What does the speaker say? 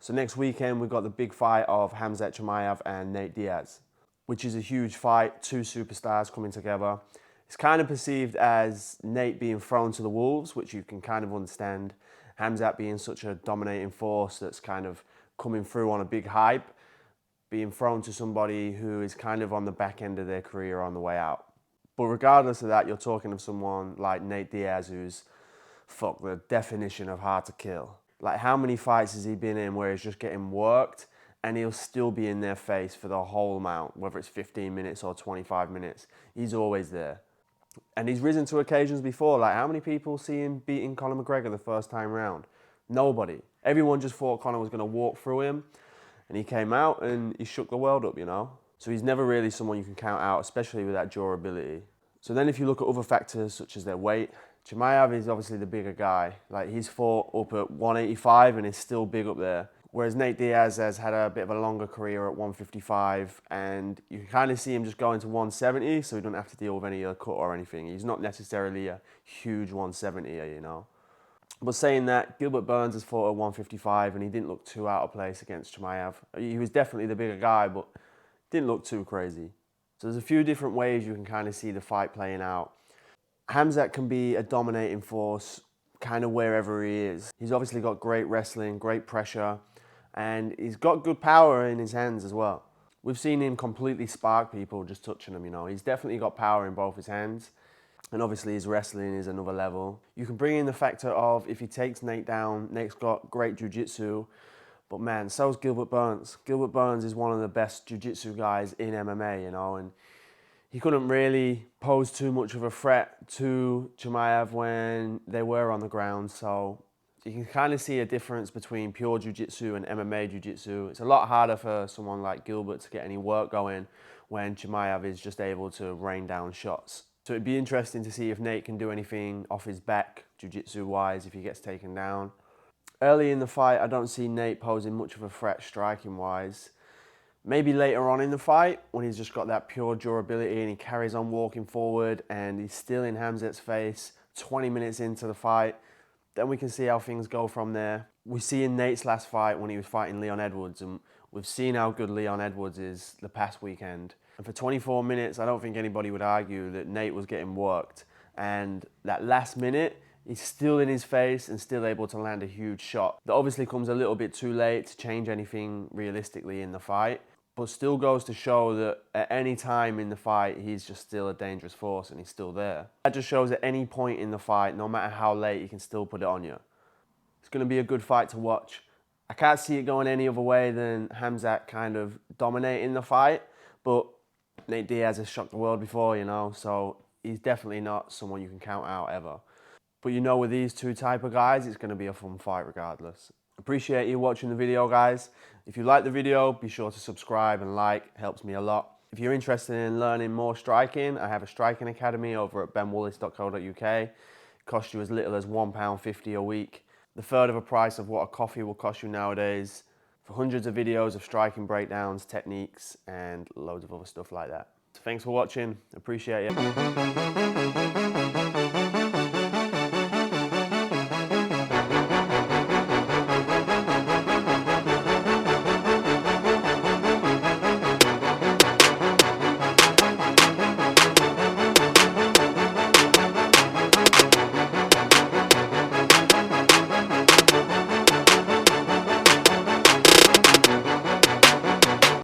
So next weekend, we've got the big fight of Khamzat Chimaev and Nate Diaz, which is a huge fight, two superstars coming together. It's kind of perceived as Nate being thrown to the wolves, which you can kind of understand. Khamzat being such a dominating force that's kind of coming through on a big hype, being thrown to somebody who is kind of on the back end of their career on the way out. But regardless of that, you're talking of someone like Nate Diaz, who's, the definition of hard to kill. Like, how many fights has he been in where he's just getting worked and he'll still be in their face for the whole amount, whether it's 15 minutes or 25 minutes. He's always there. And he's risen to occasions before. Like, how many people see him beating Conor McGregor the first time round? Nobody. Everyone just thought Conor was going to walk through him, and he came out and he shook the world up, you know? So he's never really someone you can count out, especially with that durability. So then if you look at other factors such as their weight, Chimaev is obviously the bigger guy. Like, he's fought up at 185 and is still big up there. Whereas Nate Diaz has had a bit of a longer career at 155, and you can kind of see him just going to 170, so he doesn't have to deal with any cut or anything. He's not necessarily a huge 170er, you know. But saying that, Gilbert Burns has fought at 155, and he didn't look too out of place against Chimaev. He was definitely the bigger guy, but didn't look too crazy. So there's a few different ways you can kind of see the fight playing out. Khamzat can be a dominating force kind of wherever he is. He's obviously got great wrestling, great pressure, and he's got good power in his hands as well. We've seen him completely spark people just touching him, you know. He's definitely got power in both his hands. And obviously his wrestling is another level. You can bring in the factor of if he takes Nate down, Nate's got great jiu-jitsu. But man, so's Gilbert Burns. Gilbert Burns is one of the best jiu-jitsu guys in MMA, you know. And he couldn't really pose too much of a threat to Chimaev when they were on the ground. So you can kind of see a difference between pure jiu-jitsu and MMA jiu-jitsu. It's a lot harder for someone like Gilbert to get any work going when Chimaev is just able to rain down shots. So it'd be interesting to see if Nate can do anything off his back, jiu-jitsu wise, if he gets taken down. Early in the fight, I don't see Nate posing much of a threat striking wise. Maybe later on in the fight, when he's just got that pure durability and he carries on walking forward and he's still in Khamzat's face 20 minutes into the fight, then we can see how things go from there. We see in Nate's last fight when he was fighting Leon Edwards, and we've seen how good Leon Edwards is the past weekend. And for 24 minutes, I don't think anybody would argue that Nate was getting worked. And that last minute, he's still in his face and still able to land a huge shot. That obviously comes a little bit too late to change anything realistically in the fight, but still goes to show that at any time in the fight, he's just still a dangerous force and he's still there. That just shows at any point in the fight, no matter how late, he can still put it on you. It's going to be a good fight to watch. I can't see it going any other way than Khamzat kind of dominating the fight, but Nate Diaz has shocked the world before, you know, so he's definitely not someone you can count out ever. But you know, with these two type of guys, it's going to be a fun fight regardless. Appreciate you watching the video, guys. If you like the video, be sure to subscribe and like. It helps me a lot. If you're interested in learning more striking, I have a striking academy over at benwallis.co.uk. It costs you as little as £1.50 a week. The third of a price of what a coffee will cost you nowadays, for hundreds of videos of striking breakdowns, techniques, and loads of other stuff like that. So thanks for watching. Appreciate it.